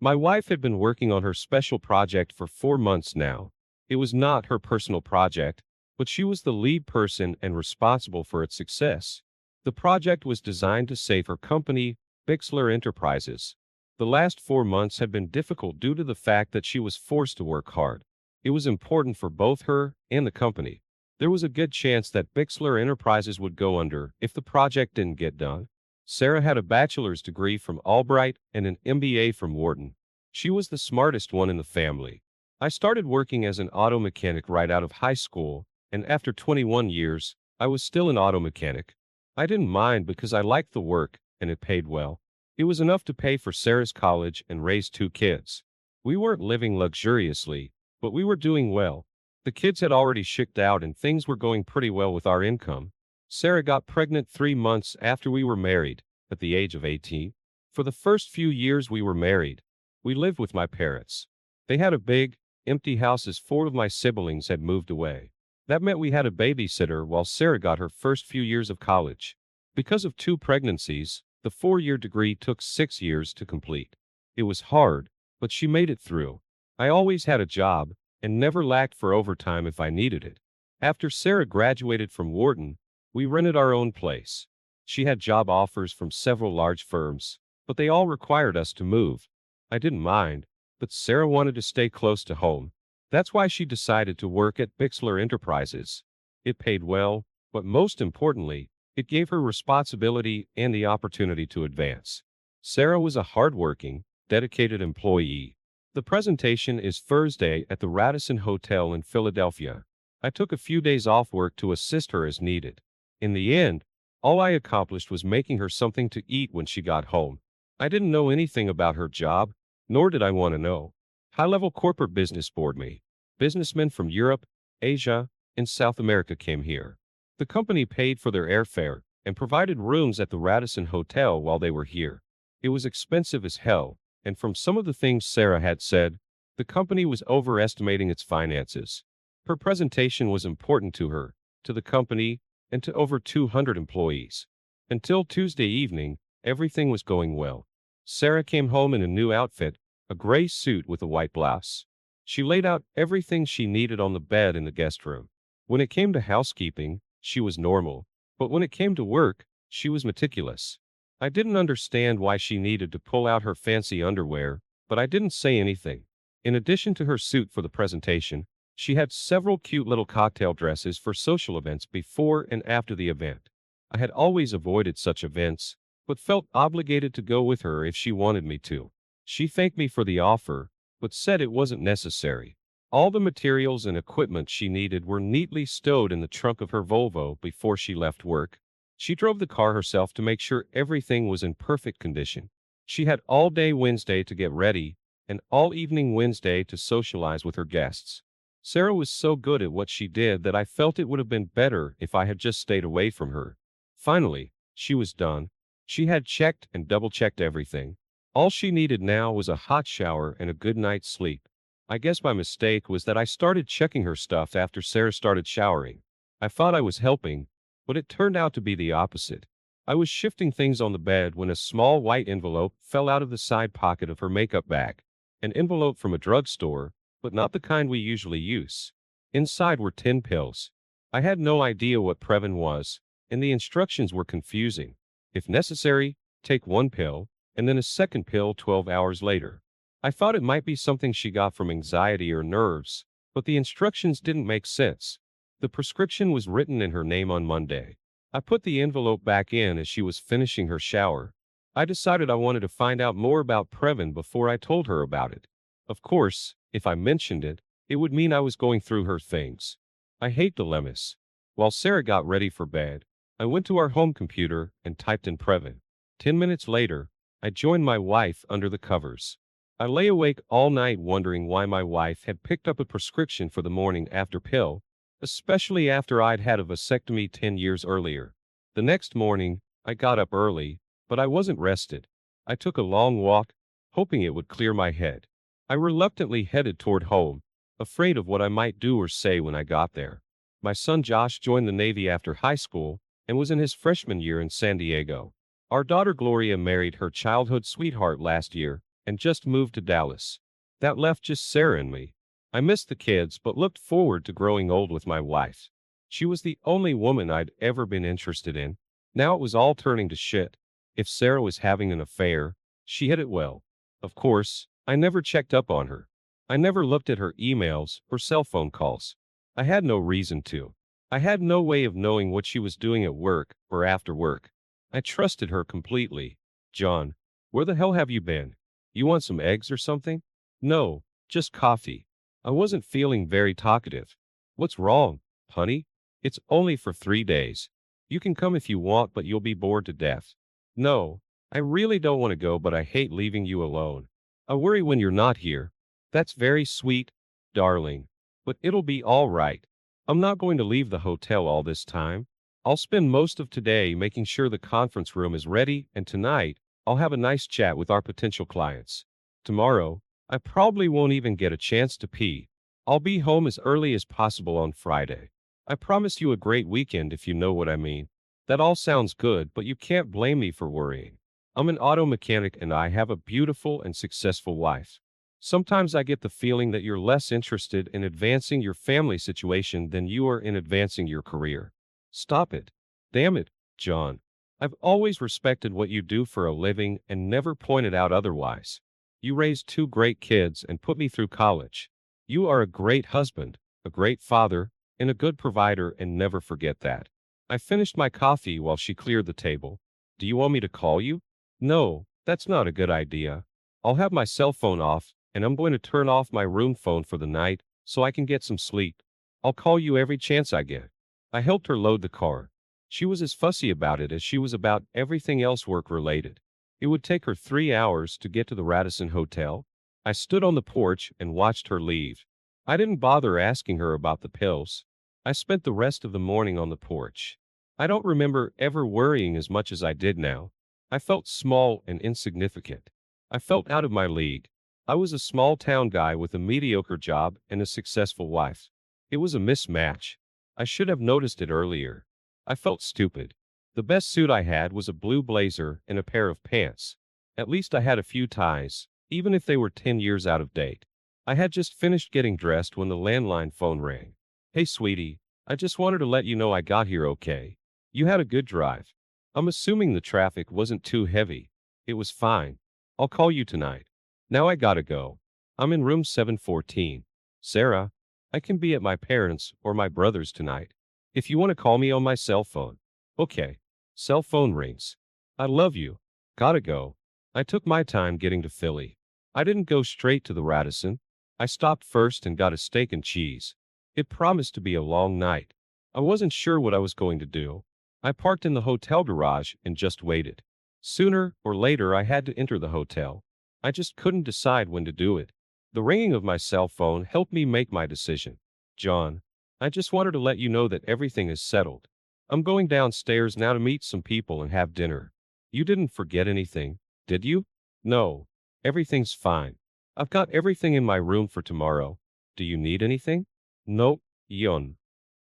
My wife had been working on her special project for 4 months now. It was not her personal project, but she was the lead person and responsible for its success. The project was designed to save her company, Bixler Enterprises. The last 4 months had been difficult due to the fact that she was forced to work hard. It was important for both her and the company. There was a good chance that Bixler Enterprises would go under if the project didn't get done. Sarah had a bachelor's degree from Albright and an MBA from Wharton. She was the smartest one in the family. I started working as an auto mechanic right out of high school, and after 21 years, I was still an auto mechanic. I didn't mind because I liked the work, and it paid well. It was enough to pay for Sarah's college and raise 2 kids. We weren't living luxuriously, but we were doing well. The kids had already shipped out and things were going pretty well with our income. Sarah got pregnant 3 months after we were married, at the age of 18. For the first few years we were married, we lived with my parents. They had a big, empty house as 4 of my siblings had moved away. That meant we had a babysitter while Sarah got her first few years of college. Because of 2 pregnancies, the 4-year degree took 6 years to complete. It was hard, but she made it through. I always had a job, and never lacked for overtime if I needed it. After Sarah graduated from Wharton, we rented our own place. She had job offers from several large firms, but they all required us to move. I didn't mind, but Sarah wanted to stay close to home. That's why she decided to work at Bixler Enterprises. It paid well, but most importantly, it gave her responsibility and the opportunity to advance. Sarah was a hardworking, dedicated employee. The presentation is Thursday at the Radisson Hotel in Philadelphia. I took a few days off work to assist her as needed. In the end, all I accomplished was making her something to eat when she got home. I didn't know anything about her job, nor did I want to know. High-level corporate business bored me. Businessmen from Europe, Asia, and South America came here. The company paid for their airfare and provided rooms at the Radisson Hotel while they were here. It was expensive as hell, and from some of the things Sarah had said, the company was overestimating its finances. Her presentation was important to her, to the company, and to over 200 employees. Until Tuesday evening, everything was going well. Sarah came home in a new outfit, a gray suit with a white blouse. She laid out everything she needed on the bed in the guest room. When it came to housekeeping, she was normal, but when it came to work, she was meticulous. I didn't understand why she needed to pull out her fancy underwear, but I didn't say anything. In addition to her suit for the presentation, she had several cute little cocktail dresses for social events before and after the event. I had always avoided such events, but felt obligated to go with her if she wanted me to. She thanked me for the offer, but said it wasn't necessary. All the materials and equipment she needed were neatly stowed in the trunk of her Volvo before she left work. She drove the car herself to make sure everything was in perfect condition. She had all day Wednesday to get ready, and all evening Wednesday to socialize with her guests. Sarah was so good at what she did that I felt it would have been better if I had just stayed away from her. Finally, she was done. She had checked and double-checked everything. All she needed now was a hot shower and a good night's sleep. I guess my mistake was that I started checking her stuff after Sarah started showering. I thought I was helping, but it turned out to be the opposite. I was shifting things on the bed when a small white envelope fell out of the side pocket of her makeup bag. An envelope from a drugstore, but not the kind we usually use. Inside were 10 pills. I had no idea what Previn was, and the instructions were confusing. If necessary, take 1 pill, and then a second pill 12 hours later. I thought it might be something she got from anxiety or nerves, but the instructions didn't make sense. The prescription was written in her name on Monday. I put the envelope back in as she was finishing her shower. I decided I wanted to find out more about Previn before I told her about it. Of course, if I mentioned it, it would mean I was going through her things. I hate dilemmas. While Sarah got ready for bed, I went to our home computer and typed in Previn. 10 minutes later, I joined my wife under the covers. I lay awake all night wondering why my wife had picked up a prescription for the morning after pill, especially after I'd had a vasectomy 10 years earlier. The next morning, I got up early, but I wasn't rested. I took a long walk, hoping it would clear my head. I reluctantly headed toward home, afraid of what I might do or say when I got there. My son Josh joined the Navy after high school and was in his freshman year in San Diego. Our daughter Gloria married her childhood sweetheart last year, and just moved to Dallas. That left just Sarah and me. I missed the kids, but looked forward to growing old with my wife. She was the only woman I'd ever been interested in. Now it was all turning to shit. If Sarah was having an affair, she hid it well. Of course, I never checked up on her. I never looked at her emails or cell phone calls. I had no reason to. I had no way of knowing what she was doing at work or after work. I trusted her completely. John, where the hell have you been? You want some eggs or something? No, just coffee. I wasn't feeling very talkative. What's wrong, honey? It's only for 3 days. You can come if you want, but you'll be bored to death. No, I really don't want to go, but I hate leaving you alone. I worry when you're not here. That's very sweet, darling. But it'll be all right. I'm not going to leave the hotel all this time. I'll spend most of today making sure the conference room is ready, and tonight, I'll have a nice chat with our potential clients. Tomorrow, I probably won't even get a chance to pee. I'll be home as early as possible on Friday. I promise you a great weekend if you know what I mean. That all sounds good, but you can't blame me for worrying. I'm an auto mechanic and I have a beautiful and successful wife. Sometimes I get the feeling that you're less interested in advancing your family situation than you are in advancing your career. Stop it. Damn it, John. I've always respected what you do for a living and never pointed out otherwise. You raised two great kids and put me through college. You are a great husband, a great father, and a good provider, and never forget that. I finished my coffee while she cleared the table. Do you want me to call you? No, that's not a good idea. I'll have my cell phone off, and I'm going to turn off my room phone for the night so I can get some sleep. I'll call you every chance I get. I helped her load the car. She was as fussy about it as she was about everything else work-related. It would take her 3 hours to get to the Radisson Hotel. I stood on the porch and watched her leave. I didn't bother asking her about the pills. I spent the rest of the morning on the porch. I don't remember ever worrying as much as I did now. I felt small and insignificant. I felt out of my league. I was a small-town guy with a mediocre job and a successful wife. It was a mismatch. I should have noticed it earlier. I felt stupid. The best suit I had was a blue blazer and a pair of pants. At least I had a few ties, even if they were 10 years out of date. I had just finished getting dressed when the landline phone rang. Hey, sweetie, I just wanted to let you know I got here okay. You had a good drive. I'm assuming the traffic wasn't too heavy. It was fine. I'll call you tonight. Now I gotta go. I'm in room 714. Sarah, I can be at my parents' or my brother's tonight. If you want to call me on my cell phone. Okay. Cell phone rings. I love you. Gotta go. I took my time getting to Philly. I didn't go straight to the Radisson. I stopped first and got a steak and cheese. It promised to be a long night. I wasn't sure what I was going to do. I parked in the hotel garage and just waited. Sooner or later I had to enter the hotel. I just couldn't decide when to do it. The ringing of my cell phone helped me make my decision. John, I just wanted to let you know that everything is settled. I'm going downstairs now to meet some people and have dinner. You didn't forget anything, did you? No. Everything's fine. I've got everything in my room for tomorrow. Do you need anything? Nope, Yon.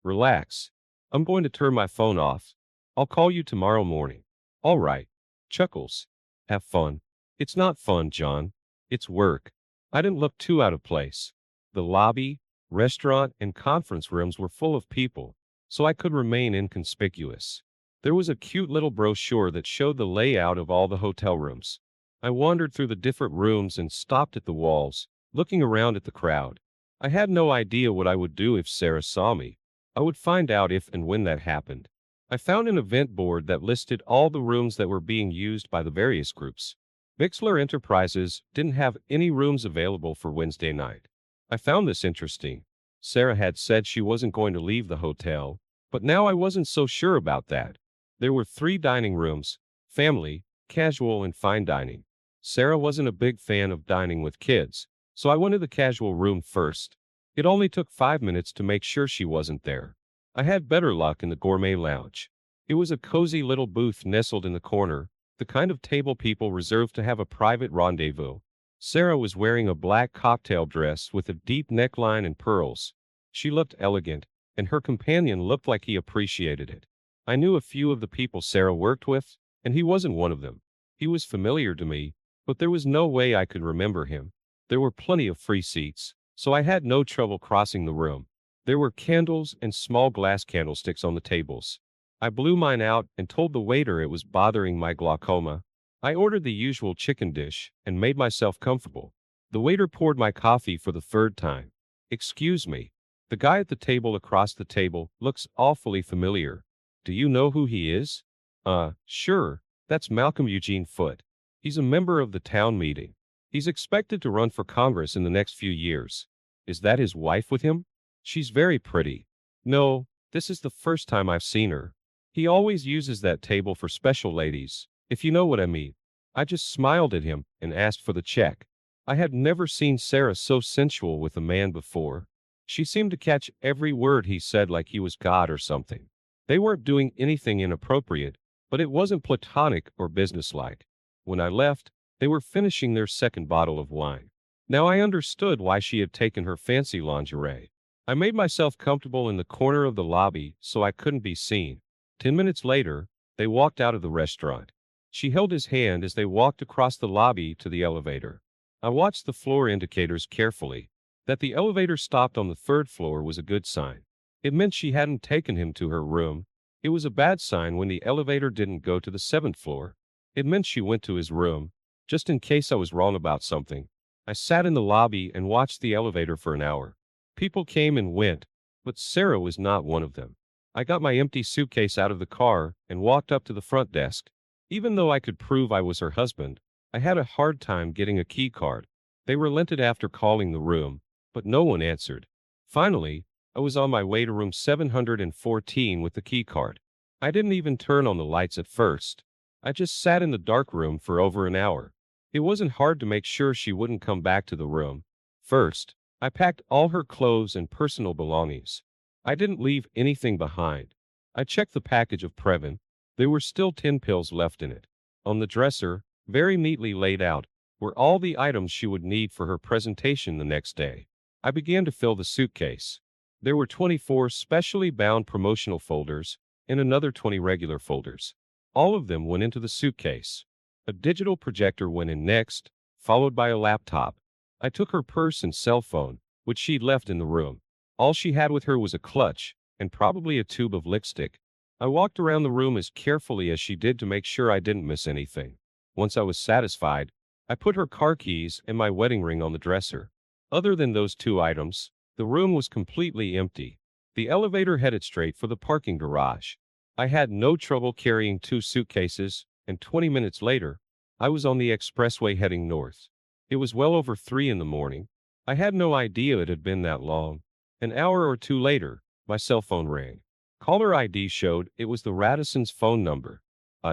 Relax. I'm going to turn my phone off. I'll call you tomorrow morning. All right. Chuckles. Have fun. It's not fun, John. It's work. I didn't look too out of place. The lobby, restaurant, and conference rooms were full of people, so I could remain inconspicuous. There was a cute little brochure that showed the layout of all the hotel rooms. I wandered through the different rooms and stopped at the walls, looking around at the crowd. I had no idea what I would do if Sarah saw me. I would find out if and when that happened. I found an event board that listed all the rooms that were being used by the various groups. Bixler Enterprises didn't have any rooms available for Wednesday night. I found this interesting. Sarah had said she wasn't going to leave the hotel, but now I wasn't so sure about that. There were 3 dining rooms: family, casual, and fine dining. Sarah wasn't a big fan of dining with kids, so I went to the casual room first. It only took 5 minutes to make sure she wasn't there. I had better luck in the gourmet lounge. It was a cozy little booth nestled in the corner, the kind of table people reserve to have a private rendezvous. Sarah was wearing a black cocktail dress with a deep neckline and pearls. She looked elegant, and her companion looked like he appreciated it. I knew a few of the people Sarah worked with, and he wasn't one of them. He was familiar to me, but there was no way I could remember him. There were plenty of free seats, so I had no trouble crossing the room. There were candles and small glass candlesticks on the tables. I blew mine out and told the waiter it was bothering my glaucoma. I ordered the usual chicken dish and made myself comfortable. The waiter poured my coffee for the third time. Excuse me. The guy at the table across the table looks awfully familiar. Do you know who he is? Sure. That's Malcolm Eugene Foote. He's a member of the town meeting. He's expected to run for Congress in the next few years. Is that his wife with him? She's very pretty. No, this is the first time I've seen her. He always uses that table for special ladies, if you know what I mean. I just smiled at him and asked for the check. I had never seen Sarah so sensual with a man before. She seemed to catch every word he said like he was God or something. They weren't doing anything inappropriate, but it wasn't platonic or businesslike. When I left, they were finishing their second bottle of wine. Now I understood why she had taken her fancy lingerie. I made myself comfortable in the corner of the lobby so I couldn't be seen. 10 minutes later, they walked out of the restaurant. She held his hand as they walked across the lobby to the elevator. I watched the floor indicators carefully. That the elevator stopped on the third floor was a good sign. It meant she hadn't taken him to her room. It was a bad sign when the elevator didn't go to the seventh floor. It meant she went to his room. Just in case I was wrong about something, I sat in the lobby and watched the elevator for an hour. People came and went, but Sarah was not one of them. I got my empty suitcase out of the car and walked up to the front desk. Even though I could prove I was her husband, I had a hard time getting a key card. They relented after calling the room, but no one answered. Finally, I was on my way to room 714 with the key card. I didn't even turn on the lights at first. I just sat in the dark room for over an hour. It wasn't hard to make sure she wouldn't come back to the room. First, I packed all her clothes and personal belongings. I didn't leave anything behind. I checked the package of Previn. There were still 10 pills left in it. On the dresser, very neatly laid out, were all the items she would need for her presentation the next day. I began to fill the suitcase. There were 24 specially bound promotional folders and another 20 regular folders. All of them went into the suitcase. A digital projector went in next, followed by a laptop. I took her purse and cell phone, which she'd left in the room. All she had with her was a clutch and probably a tube of lipstick. I walked around the room as carefully as she did to make sure I didn't miss anything. Once I was satisfied, I put her car keys and my wedding ring on the dresser. Other than those two items, the room was completely empty. The elevator headed straight for the parking garage. I had no trouble carrying 2 suitcases, and 20 minutes later, I was on the expressway heading north. It was well over 3 in the morning. I had no idea it had been that long. An hour or two later, my cell phone rang. Caller ID showed it was the Radisson's phone number.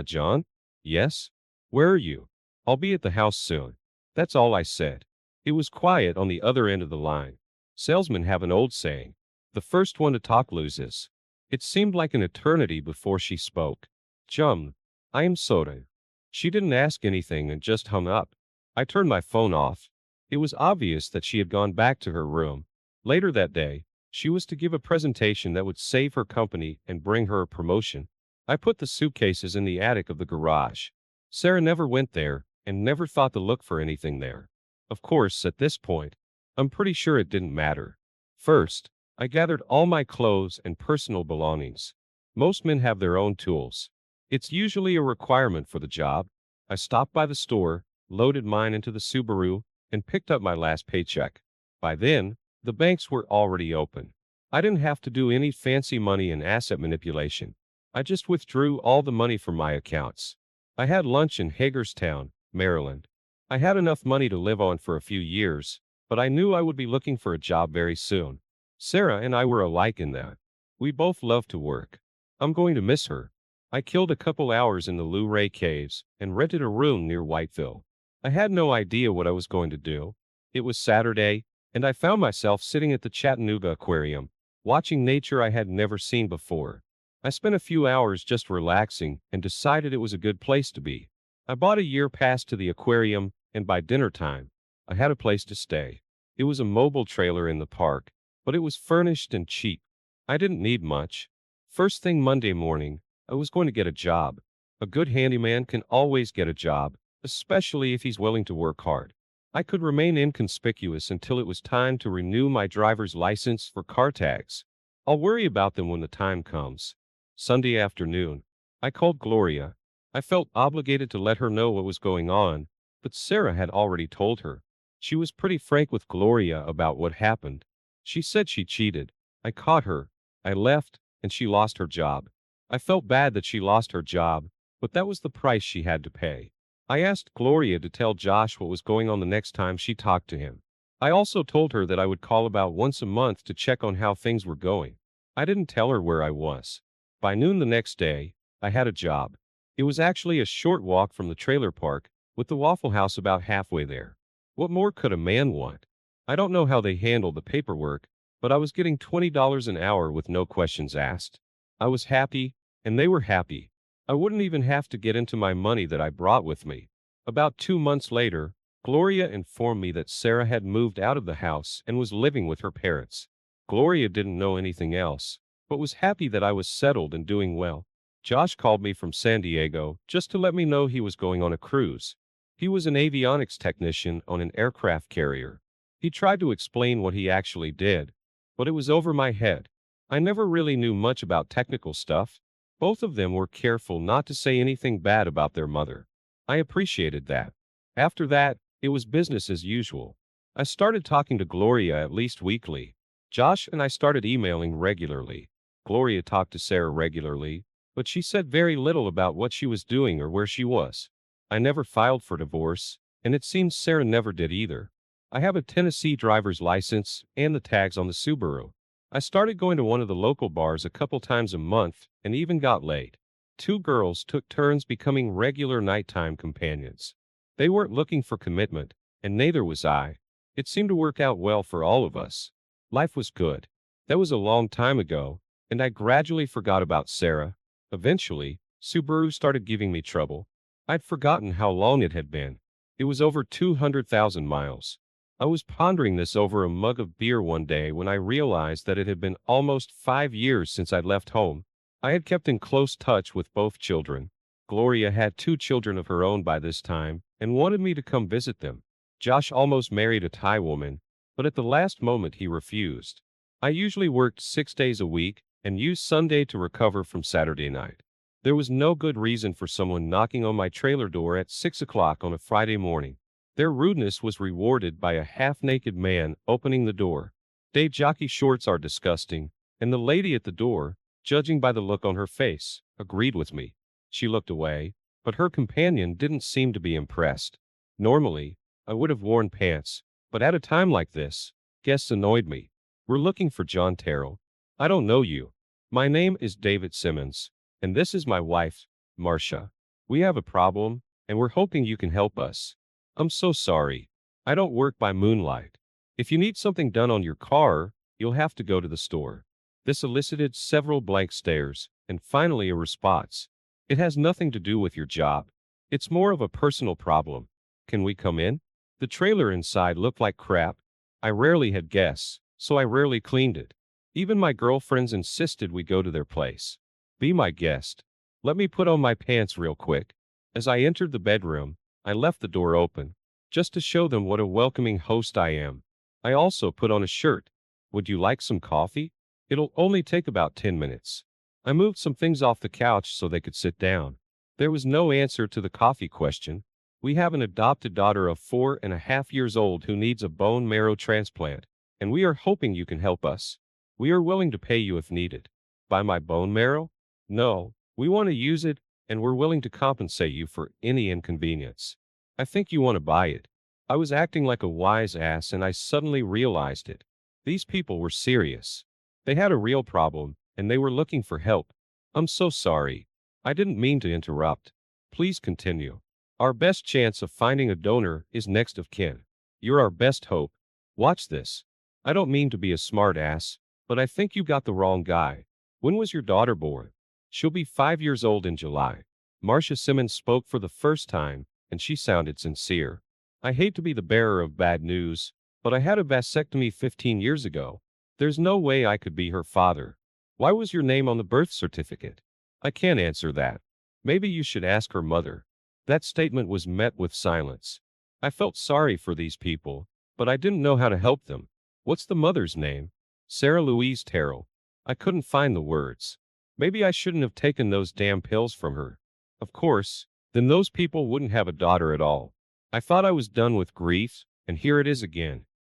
John? Yes? Where are you? I'll be at the house soon. That's all I said. It was quiet on the other end of the line. Salesmen have an old saying, the first one to talk loses. It seemed like an eternity before she spoke. Chum, I am sorry. She didn't ask anything and just hung up. I turned my phone off. It was obvious that she had gone back to her room. Later that day, she was to give a presentation that would save her company and bring her a promotion. I put the suitcases in the attic of the garage. Sarah never went there and never thought to look for anything there. Of course, at this point, I'm pretty sure it didn't matter. First, I gathered all my clothes and personal belongings. Most men have their own tools. It's usually a requirement for the job. I stopped by the store, loaded mine into the Subaru, and picked up my last paycheck. By then, the banks were already open. I didn't have to do any fancy money and asset manipulation. I just withdrew all the money from my accounts. I had lunch in Hagerstown, Maryland. I had enough money to live on for a few years, but I knew I would be looking for a job very soon. Sarah and I were alike in that. We both loved to work. I'm going to miss her. I killed a couple hours in the Luray Caves and rented a room near Whiteville. I had no idea what I was going to do. It was Saturday, and I found myself sitting at the Chattanooga Aquarium, watching nature I had never seen before. I spent a few hours just relaxing and decided it was a good place to be. I bought a year pass to the aquarium, and by dinner time, I had a place to stay. It was a mobile trailer in the park, but it was furnished and cheap. I didn't need much. First thing Monday morning, I was going to get a job. A good handyman can always get a job, especially if he's willing to work hard. I could remain inconspicuous until it was time to renew my driver's license for car tags. I'll worry about them when the time comes. Sunday afternoon. I called Gloria. I felt obligated to let her know what was going on, but Sarah had already told her. She was pretty frank with Gloria about what happened. She said she cheated. I caught her. I left, and she lost her job. I felt bad that she lost her job, but that was the price she had to pay. I asked Gloria to tell Josh what was going on the next time she talked to him. I also told her that I would call about once a month to check on how things were going. I didn't tell her where I was. By noon the next day, I had a job. It was actually a short walk from the trailer park, with the Waffle House about halfway there. What more could a man want? I don't know how they handle the paperwork, but I was getting $20 an hour with no questions asked. I was happy, and they were happy. I wouldn't even have to get into my money that I brought with me. About 2 months later, Gloria informed me that Sarah had moved out of the house and was living with her parents. Gloria didn't know anything else, but was happy that I was settled and doing well. Josh called me from San Diego just to let me know he was going on a cruise. He was an avionics technician on an aircraft carrier. He tried to explain what he actually did, but it was over my head. I never really knew much about technical stuff. Both of them were careful not to say anything bad about their mother. I appreciated that. After that, it was business as usual. I started talking to Gloria at least weekly. Josh and I started emailing regularly. Gloria talked to Sarah regularly, but she said very little about what she was doing or where she was. I never filed for divorce, and it seems Sarah never did either. I have a Tennessee driver's license and the tags on the Subaru. I started going to one of the local bars a couple times a month and even got laid. 2 girls took turns becoming regular nighttime companions. They weren't looking for commitment, and neither was I. It seemed to work out well for all of us. Life was good. That was a long time ago, and I gradually forgot about Sarah. Eventually, Subaru started giving me trouble. I'd forgotten how long it had been. It was over 200,000 miles. I was pondering this over a mug of beer one day when I realized that it had been almost 5 years since I'd left home. I had kept in close touch with both children. Gloria had 2 children of her own by this time and wanted me to come visit them. Josh almost married a Thai woman, but at the last moment he refused. I usually worked 6 days a week and used Sunday to recover from Saturday night. There was no good reason for someone knocking on my trailer door at 6 o'clock on a Friday morning. Their rudeness was rewarded by a half-naked man opening the door. Dave jockey shorts are disgusting, and the lady at the door, judging by the look on her face, agreed with me. She looked away, but her companion didn't seem to be impressed. Normally, I would have worn pants, but at a time like this, guests annoyed me. We're looking for John Terrell. I don't know you. My name is David Simmons, and this is my wife, Marcia. We have a problem, and we're hoping you can help us. I'm so sorry. I don't work by moonlight. If you need something done on your car, you'll have to go to the store. This elicited several blank stares, and finally a response. It has nothing to do with your job. It's more of a personal problem. Can we come in? The trailer inside looked like crap. I rarely had guests, so I rarely cleaned it. Even my girlfriends insisted we go to their place. Be my guest. Let me put on my pants real quick. As I entered the bedroom, I left the door open, just to show them what a welcoming host I am. I also put on a shirt. Would you like some coffee? It'll only take about 10 minutes. I moved some things off the couch so they could sit down. There was no answer to the coffee question. We have an adopted daughter of 4.5 years old who needs a bone marrow transplant, and we are hoping you can help us. We are willing to pay you if needed. Buy my bone marrow? No, we want to use it, and we're willing to compensate you for any inconvenience. I think you want to buy it. I was acting like a wise ass and I suddenly realized it. These people were serious. They had a real problem, and they were looking for help. I'm so sorry. I didn't mean to interrupt. Please continue. Our best chance of finding a donor is next of kin. You're our best hope. Watch this. I don't mean to be a smart ass, but I think you got the wrong guy. When was your daughter born? She'll be 5 years old in July. Marcia Simmons spoke for the first time, and she sounded sincere. I hate to be the bearer of bad news, but I had a vasectomy 15 years ago. There's no way I could be her father. Why was your name on the birth certificate? I can't answer that. Maybe you should ask her mother. That statement was met with silence. I felt sorry for these people, but I didn't know how to help them. What's the mother's name? Sarah Louise Terrell. I couldn't find the words. Maybe I shouldn't have taken those damn pills from her. Of course, then those people wouldn't have a daughter at all. I thought I was done with grief, and here it is again.